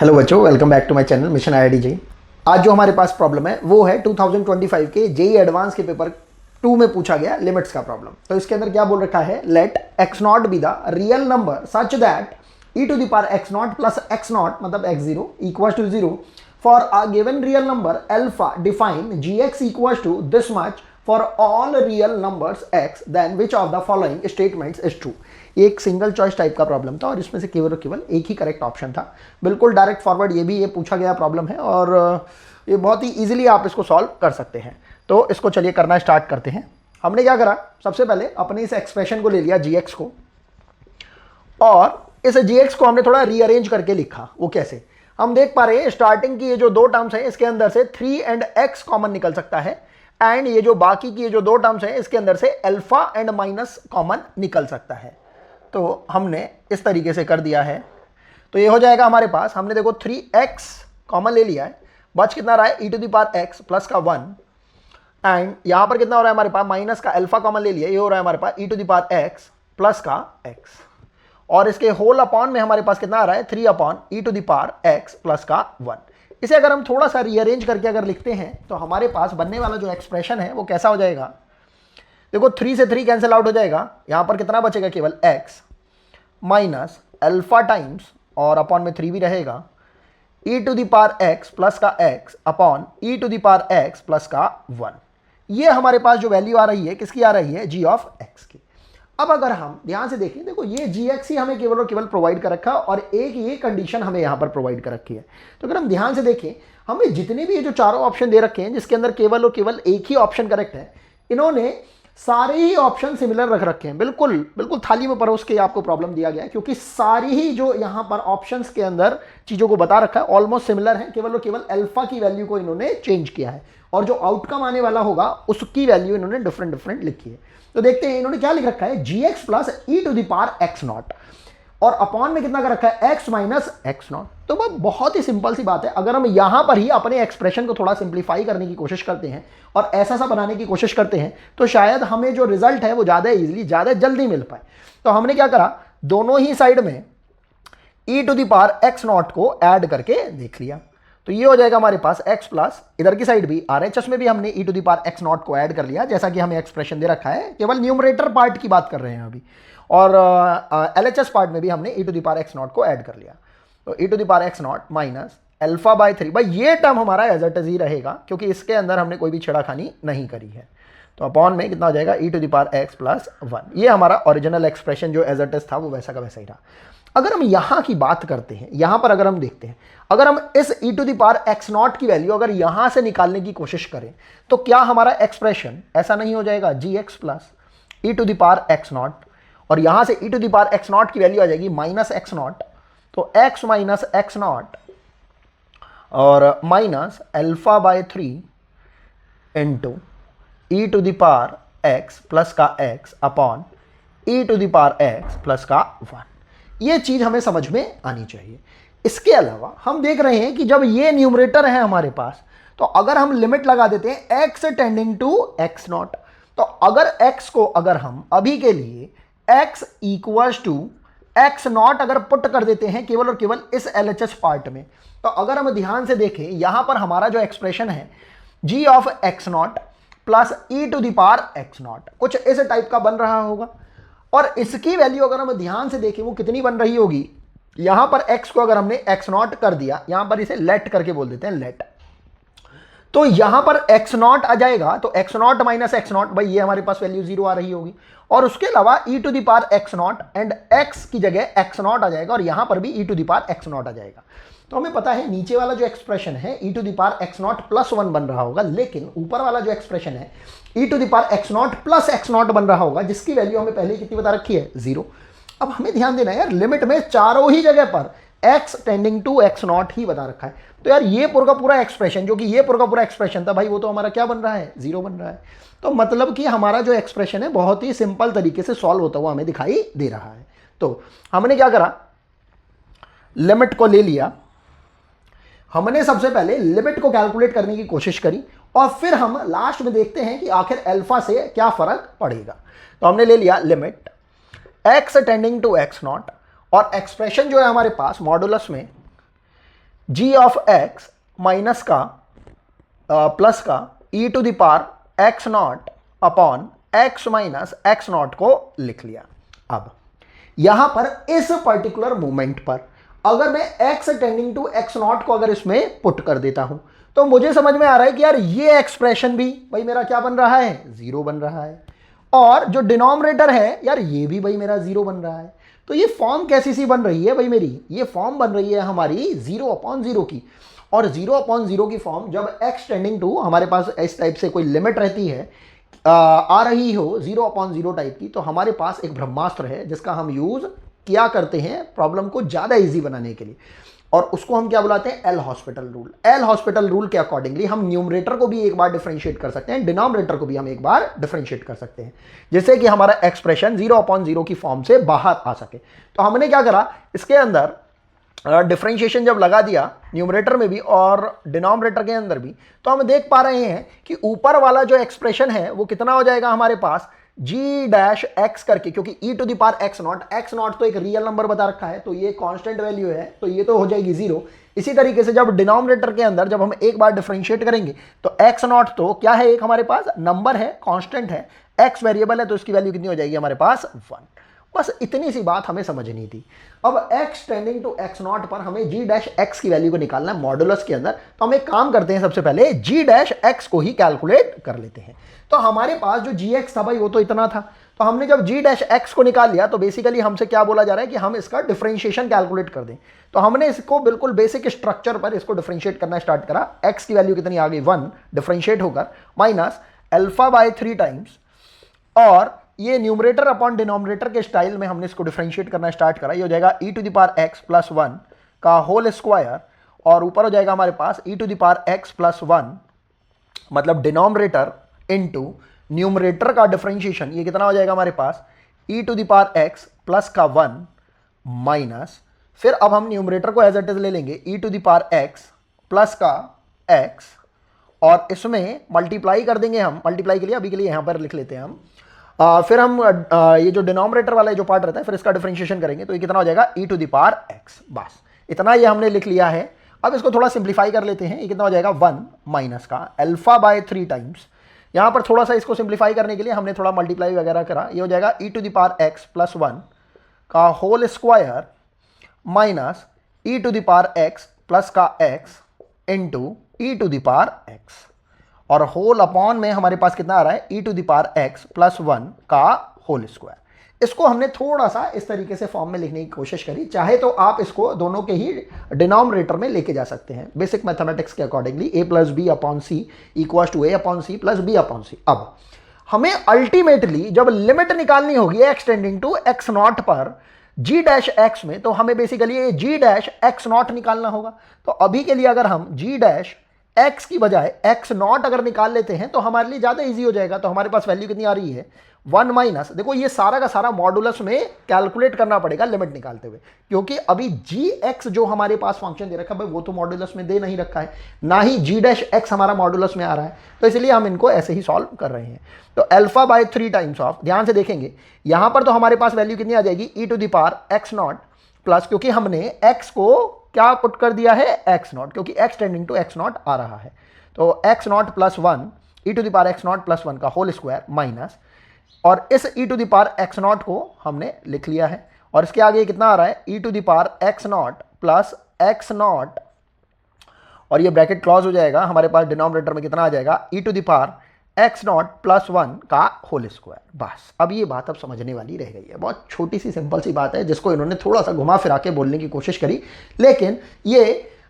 Hello बच्चों, welcome back to my channel mission IIT JEE. आज जो हमारे पास प्रॉब्लम है वो है 2025 के जेईई एडवांस के पेपर 2 में पूछा गया लिमिट्स का प्रॉब्लम। तो इसके अंदर क्या बोल रखा है, let x not be the real number such that e to the power x not plus x not मतलब x0 equals to 0 for a given real number alpha define gx equals to this much for all real numbers x then which of the following statements is true. एक single choice type का problem था और इसमें से केवल और केवल एक ही करेक्ट ऑप्शन था। बिल्कुल डायरेक्ट फॉरवर्ड ये पूछा गया प्रॉब्लम है और ये बहुत ही इजीली आप इसको सॉल्व कर सकते हैं। तो इसको चलिए करना स्टार्ट करते हैं। हमने क्या करा, सबसे पहले अपने इस एक्सप्रेशन को ले लिया gx को और इस gx को हमने थोड़ा रीअरेंज करके लिखा। वो कैसे, हम देख पा रहे हैं स्टार्टिंग की ये जो दो टर्म्स है इसके अंदर से 3 एंड x कॉमन निकल सकता है एंड ये जो बाकी की ये जो दो टर्म्स है इसके अंदर से अल्फा एंड माइनस कॉमन निकल सकता है। तो हमने इस तरीके से कर दिया है। तो ये हो जाएगा हमारे पास, हमने देखो 3x कॉमन ले लिया है, बच कितना रहा है e to the power x plus का 1 एंड यहां पर कितना हो रहा है हमारे पास माइनस का अल्फा कॉमन ले लिया, ये हो रहा है हमारे पास e to the power x plus का x और इसके होल अपॉन में हमारे पास कितना आ रहा है 3 upon e to the power x plus का 1। इसे अगर हम थोड़ा सा रीअरेंज करके अगर लिखते हैं तो हमारे पास बनने वाला जो एक्सप्रेशन है वो कैसा हो जाएगा, देखो 3 से 3 कैंसिल आउट हो जाएगा, यहां पर कितना बचेगा केवल x माइनस अल्फा टाइम्स और अपॉन में 3 भी रहेगा e to the power x plus का x upon e to the power x plus का 1। ये हमारे पास जो वैल्यू आ रही है किसकी आ रही है, g ऑफ x की। अब अगर हम ध्यान से देखें, देखो ये gx ही हमें केवल और केवल प्रोवाइड कर रखा और एक ये कंडीशन हमें यहां पर प्रोवाइड कर रखी है। तो अगर हम ध्यान से देखें, हमें जितने भी ये जो चारों ऑप्शन दे रखे हैं जिसके अंदर केवल और केवल एक ही ऑप्शन करेक्ट है, इन्होंने सारे ही ऑप्शन सिमिलर रख रखे हैं। बिल्कुल बिल्कुल थाली में परोस के आपको प्रॉब्लम दिया गया है क्योंकि सारी ही जो यहां पर ऑप्शंस के अंदर चीजों को बता रखा है ऑलमोस्ट सिमिलर है, केवल और केवल अल्फा की वैल्यू को इन्होंने चेंज किया है और जो आउटकम आने वाला होगा उसकी वैल्यू इन्होंने डिफरेंट लिखी है। तो देखते हैं इन्होंने क्या लिख रखा है, gx plus e to the power x not और अपॉन में कितना कर रखा है x माइनस x नॉट। तो बहुत ही सिंपल सी बात है, अगर हम यहां पर ही अपने एक्सप्रेशन को थोड़ा सिंप्लीफाई करने की कोशिश करते हैं और ऐसा सा बनाने की कोशिश करते हैं तो शायद हमें जो रिजल्ट है वो ज्यादा इजीली ज्यादा जल्दी मिल पाए। तो हमने क्या करा, दोनों ही साइड में e to the power x not को ऐड करके देख लिया। तो ये हो जाएगा हमारे पास x प्लस इधर की साइड भी RHS में भी हमने e to the power x not को ऐड कर लिया जैसा कि हमें एक्सप्रेशन दे रखा है, केवल न्यूमरेटर पार्ट की बात कर रहे हैं अभी, और LHS पार्ट में भी हमने e to the power x not को ऐड कर लिया। तो e to the power x not minus alpha by 3, भाई ये टर्म हमारा एज इट इज ही रहेगा क्योंकि इसके अंदर हमने कोई भी छेड़खानी नहीं करी है। तो अपॉन में कितना हो जाएगा e to the power x plus 1। ये हमारा ओरिजिनल एक्सप्रेशन जो एज इट इज था वो वैसा का वैसा ही रहा। अगर हम यहां की बात करते हैं, यहां पर अगर हम देखते हैं, अगर हम इस e to the power x not की वैल्यू अगर यहां से निकालने की कोशिश करें तो क्या हमारा एक्सप्रेशन ऐसा नहीं हो जाएगा, gx plus e to the power x not और यहां से e to the power x not की वैल्यू आ जाएगी माइनस x नॉट। तो x माइनस x नॉट और minus alpha by 3 into e to the power x plus का x upon e to the power x plus का 1। ये चीज हमें समझ में आनी चाहिए। इसके अलावा हम देख रहे हैं कि जब ये न्यूमरेटर है हमारे पास तो अगर हम लिमिट लगा देते हैं x tending to x not, तो अगर x को अगर हम अभी के लिए x equals to x not अगर पुट कर देते हैं केवल और केवल इस LHS पार्ट में, तो अगर हम ध्यान से देखें यहां पर हमारा जो एक्सप्रेशन है g of x not plus e to the power x not कुछ इस टाइप का बन रहा होगा और इसकी वैल्यू अगर हम ध्यान से देखें वो कितनी बन रही होगी, यहां पर x को अगर हमने x नॉट कर दिया, यहां पर इसे लेट करके बोल देते हैं लेट, तो यहां पर x नॉट आ जाएगा। तो x not minus x not, भाई ये हमारे पास वैल्यू 0 आ रही होगी और उसके अलावा e to the power x not and x की जगह x नॉट आ जाएगा और यहां पर भी e to the power x naught आ जाएगा। तो हमें पता है नीचे वाला जो एक्सप्रेशन है e to the power x not plus 1 बन रहा होगा, लेकिन ऊपर वाला जो एक्सप्रेशन है e to the power x not plus x not बन रहा होगा जिसकी वैल्यू हमें पहले कितनी बता रखी है, 0। अब हमें ध्यान देना है यार, लिमिट में चारों ही जगह पर x tending to x not ही बता रखा है। तो यार ये पूरा पूरा एक्सप्रेशन जो कि ये पूरा पूरा एक्सप्रेशन था भाई वो तो हमारा क्या बन रहा है, 0 बन रहा है। तो मतलब कि हमारा जो एक्सप्रेशन है बहुत ही सिंपल तरीके से सॉल्व होता हुआ हमें दिखाई दे रहा है। तो हमने क्या करा, लिमिट को ले लिया, हमने सबसे पहले लिमिट को कैलकुलेट करने की कोशिश करी और फिर हम लास्ट में देखते हैं कि आखिर अल्फा से क्या फर्क पड़ेगा। तो हमने ले लिया limit x tending to x not और एक्सप्रेशन जो है हमारे पास मॉडुलस में जी ऑफ एक्स माइनस का प्लस का e to the power x naught upon x minus x naught को लिख लिया। अब यहां पर इस पर्टिकुलर मोमेंट पर अगर मैं x tending to x not को अगर इसमें पुट कर देता हूं तो मुझे समझ में आ रहा है कि यार ये एक्सप्रेशन भी भाई मेरा क्या बन रहा है, जीरो बन रहा है, और जो डिनोमिनेटर है यार ये भी भाई मेरा जीरो बन रहा है। तो ये फॉर्म कैसी सी बन रही है भाई मेरी, ये फॉर्म बन रही है हमारी 0/0 की, और 0/0 की फॉर्म जब x टेंडिंग टू हमारे पास इस टाइप से कोई लिमिट रहती है आ रही हो 0/0 टाइप की, तो हमारे पास एक ब्रह्मास्त्र है जिसका हम यूज किया करते हैं प्रॉब्लम को ज्यादा इजी बनाने के लिए, और उसको हम क्या बुलाते हैं, L hospital rule. L hospital rule के अकॉर्डिंगली हम न्यूमरेटर को भी एक बार डिफरेंशिएट कर सकते हैं, डिनोमिनेटर को भी हम एक बार डिफरेंशिएट कर सकते हैं, जिससे कि हमारा एक्सप्रेशन 0/0 की फॉर्म से बाहर आ सके। तो हमने क्या करा, इसके अंदर डिफरेंशिएशन जब लगा दिया न्यूमरेटर में भी और डिनोमिनेटर के अंदर भी, तो हम देख पा रहे हैं कि ऊपर वाला जो एक्सप्रेशन है वो कितना हो जाएगा हमारे पास जी डैश एक्स करके, क्योंकि e to the power x naught तो एक रियल नंबर बता रखा है, तो ये कांस्टेंट वैल्यू है, तो ये तो हो जाएगी जीरो। इसी तरीके से जब डिनोमिनेटर के अंदर जब हम एक बार डिफरेंशिएट करेंगे तो एक्स नॉट तो क्या है, एक हमारे पास नंबर है, कांस्टेंट है, एक्स वेरिएबल है, तो इसकी वैल्यू कितनी हो जाएगी हमारे पास 1। बस इतनी सी बात हमें समझनी थी। अब x tending to x not पर हमें g डैश x की वैल्यू को निकालना है मॉडुलस के अंदर, तो हम एक काम करते हैं, सबसे पहले g डैश x को ही कैलकुलेट कर लेते हैं। तो हमारे पास जो gx था भाई वो तो इतना था, तो हमने जब g डैश x को निकाल लिया तो बेसिकली हमसे क्या बोला जा रहा है कि हम इसका डिफरेंशिएशन कैलकुलेट कर दें। तो हमने इसको बिल्कुल बेसिक स्ट्रक्चर पर इसको डिफरेंशिएट करना स्टार्ट करा। x की वैल्यू कितनी आ गई 1 डिफरेंशिएट होकर माइनस अल्फा बाय 3 टाइम्स, और ये न्यूमरेटर अपॉन डिनोमिनेटर के स्टाइल में हमने इसको डिफरेंशिएट करना स्टार्ट करा। ये हो जाएगा e to the power x plus 1 का होल स्क्वायर, और ऊपर हो जाएगा हमारे पास e to the power x plus 1, मतलब डिनोमिनेटर इनटू न्यूमरेटर का डिफरेंशिएशन, ये कितना हो जाएगा हमारे पास e to the power x plus का 1 माइनस, फिर अब हम न्यूमरेटर को एज इट इज ले लेंगे e to the power x plus का x, और इसमें मल्टीप्लाई कर देंगे हम, मल्टीप्लाई के लिए अभी के लिए यहां पर लिख लेते हैं हम, फिर हम ये जो डिनोमिनेटर वाला जो पार्ट रहता है फिर इसका डिफरेंशिएशन करेंगे, तो ये कितना हो जाएगा e to the power x। बस इतना ये हमने लिख लिया है। अब इसको थोड़ा सिंप्लीफाई कर लेते हैं, ये कितना हो जाएगा 1 माइनस का अल्फा बाय 3 टाइम्स, यहां पर थोड़ा सा इसको सिंप्लीफाई करने के लिए हमने थोड़ा मल्टीप्लाई वगैरह करा, ये हो जाएगा e to the power x plus 1 का whole square minus e to the power x plus का x into e to the power x, और होल अपॉन में हमारे पास कितना आ रहा है e to the power x plus 1 का होल स्क्वायर। इसको हमने थोड़ा सा इस तरीके से फॉर्म में लिखने की कोशिश करी, चाहे तो आप इसको दोनों के ही डिनोमिनेटर में लेके जा सकते हैं बेसिक मैथमेटिक्स के accordingly, a plus b upon c equal to a upon c plus b upon c. अब हमें अल्टीमेटली जब लिमिट निकालनी होगी x tending to x not पर g डैश x में, तो हमें बेसिकली ये g डैश x नॉट निकालना होगा। तो अभी के लिए अगर हम g डैश x की बजाय x नॉट अगर निकाल लेते हैं तो हमारे लिए ज्यादा इजी हो जाएगा। तो हमारे पास वैल्यू कितनी आ रही है 1 माइनस, देखो ये सारा का सारा मॉडुलस में कैलकुलेट करना पड़ेगा लिमिट निकालते हुए, क्योंकि अभी gx जो हमारे पास फंक्शन दे रखा है वो तो मॉडुलस में दे नहीं रखा है, ना ही g डैश x हमारा मॉडुलस में आ रहा है, तो इसलिए हम इनको ऐसे ही सॉल्व कर रहे हैं। तो अल्फा बाय 3 टाइम्स ऑफ, ध्यान से देखेंगे यहां पर तो हमारे पास वैल्यू कितनी आ जाएगी e to the power x not plus, क्योंकि हमने x को क्या पुट कर दिया है x नॉट, क्योंकि x tending to x naught आ रहा है, तो x not plus 1 e to the power x not plus 1 का होल स्क्वायर माइनस, और इस e to the power x not को हमने लिख लिया है, और इसके आगे कितना आ रहा है e to the power x not plus x not, और ये ब्रैकेट क्लोज हो जाएगा, हमारे पास डिनोमिनेटर में कितना आ जाएगा e to the power x not plus 1 का होल स्क्वायर। बस अब ये बात अब समझने वाली रह गई है, बहुत छोटी सी सिंपल सी बात है जिसको इन्होंने थोड़ा सा घुमा फिरा के बोलने की कोशिश करी, लेकिन ये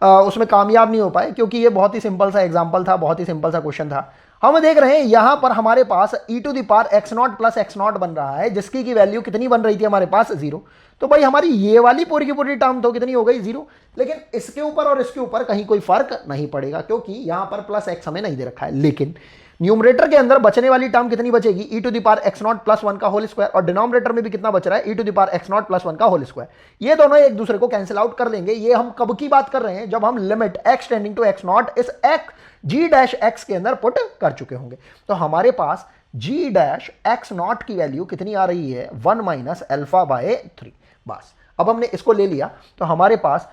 उसमें कामयाब नहीं हो पाए, क्योंकि ये बहुत ही सिंपल सा एग्जाम्पल था, बहुत ही सिंपल सा क्वेश्चन था। हम देख रहे हैं यहां पर हमारे पास e to the power x not plus x not बन रहा है, जिसकी की वैल्यू कितनी बन रही थी हमारे पास 0, तो भाई हमारी ये वाली पूरी की पूरी टर्म तो कितनी हो गई 0, लेकिन इसके ऊपर और इसके ऊपर कहीं कोई फर्क नहीं पड़ेगा, क्योंकि यहां पर प्लस x हमें नहीं दे रखा है। लेकिन न्यूमरेटर के अंदर बचने वाली टर्म कितनी बचेगी e to the power x not plus 1 का होल स्क्वायर, और डिनोमिनेटर में भी कितना बच रहा है e to the power x not plus 1 का होल स्क्वायर। ये दोनों एक दूसरे को कैंसिल आउट कर लेंगे। ये हम कब की बात कर रहे हैं, जब हम limit x tending to x not इस x g डैश x के अंदर पुट कर चुके होंगे। तो हमारे पास g डैश x नॉट की वैल्यू कितनी आ रही है 1 माइनस अल्फा बाय 3। बस अब हमने इसको ले लिया, तो हमारे पास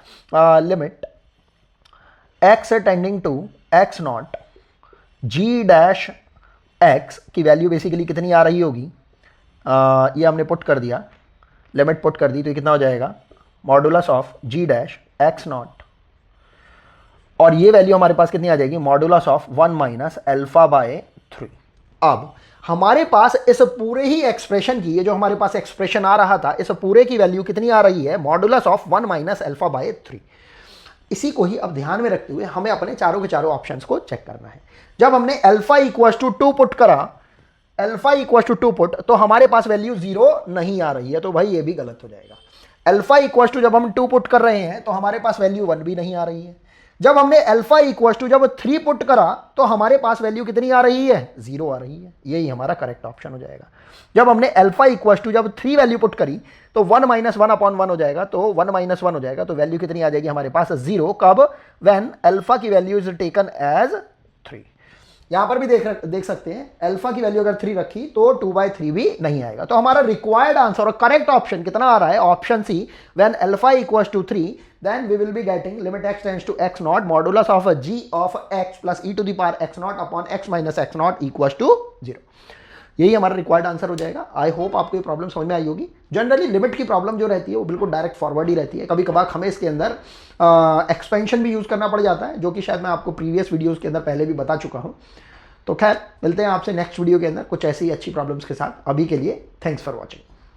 limit x tending to x naught g dash x की वैल्यू बेसिकली कितनी आ रही होगी, ये हमने पुट कर दिया, लिमिट पुट कर दी, तो ये कितना हो जाएगा modulus of g dash x not, और ये वैल्यू हमारे पास कितनी आ जाएगी modulus of 1 minus alpha by 3। अब हमारे पास इस पूरे ही एक्सप्रेशन की, ये जो हमारे पास एक्सप्रेशन आ रहा था, इस पूरे की वैल्यू कितनी आ रही है modulus of 1 minus alpha by 3। इसी को ही अब ध्यान में रखते हुए हमें अपने चारों के चारों ऑप्शंस को चेक करना है। जब हमने अल्फा इक्वल टू 2 पुट करा, अल्फा इक्वल टू 2 पुट, तो हमारे पास वैल्यू 0 नहीं आ रही है, तो भाई ये भी गलत हो जाएगा। अल्फा इक्वल टू जब हम 2 पुट कर रहे हैं तो हमारे पास वैल्यू 1 भी नहीं आ रही है। जब हमने अल्फा इक्वल टू जब 3 पुट करा तो हमारे पास वैल्यू कितनी आ रही है 0 आ रही है, यही हमारा करेक्ट ऑप्शन हो जाएगा। जब हमने अल्फा इक्वल टू जब 3 वैल्यू पुट करी तो 1 माइनस 1 अपॉन 1 हो जाएगा, तो 1 माइनस 1 हो जाएगा, तो वैल्यू कितनी आ जाएगी हमारे पास 0। कब? व्हेन अल्फा की वैल्यू इज टेकन एज 3। यहां पर भी देख सकते हैं अल्फा की वैल्यू अगर 3 रखी तो 2/3 भी नहीं आएगा। तो हमारा रिक्वायर्ड आंसर और करेक्ट ऑप्शन कितना आ रहा है, option C, when alpha equals to 3 then we will be getting limit x tends to x naught modulus of a g of x plus e to the power x naught upon x minus x naught equals to 0। यही हमारा required answer हो जाएगा। I hope आपको ये problem समझ में आई होगी। Generally limit की प्रॉब्लम जो रहती है वो बिल्कुल डायरेक्ट फॉरवर्ड ही रहती है, कभी कभार हमें इसके अंदर एक्सपेंशन भी यूज़ करना पड़ जाता है, जो कि शायद मैं आपको प्रीवियस वीडियोज़ के अंदर पहले भी बता चुका हूँ। तो खैर मिलते हैं आपसे नेक्स्ट वीडियो के अंदर कुछ ऐसी अच्छी प्रॉब्लम्स के साथ। अभी के लिए थैंक्स फॉर वॉचिंग।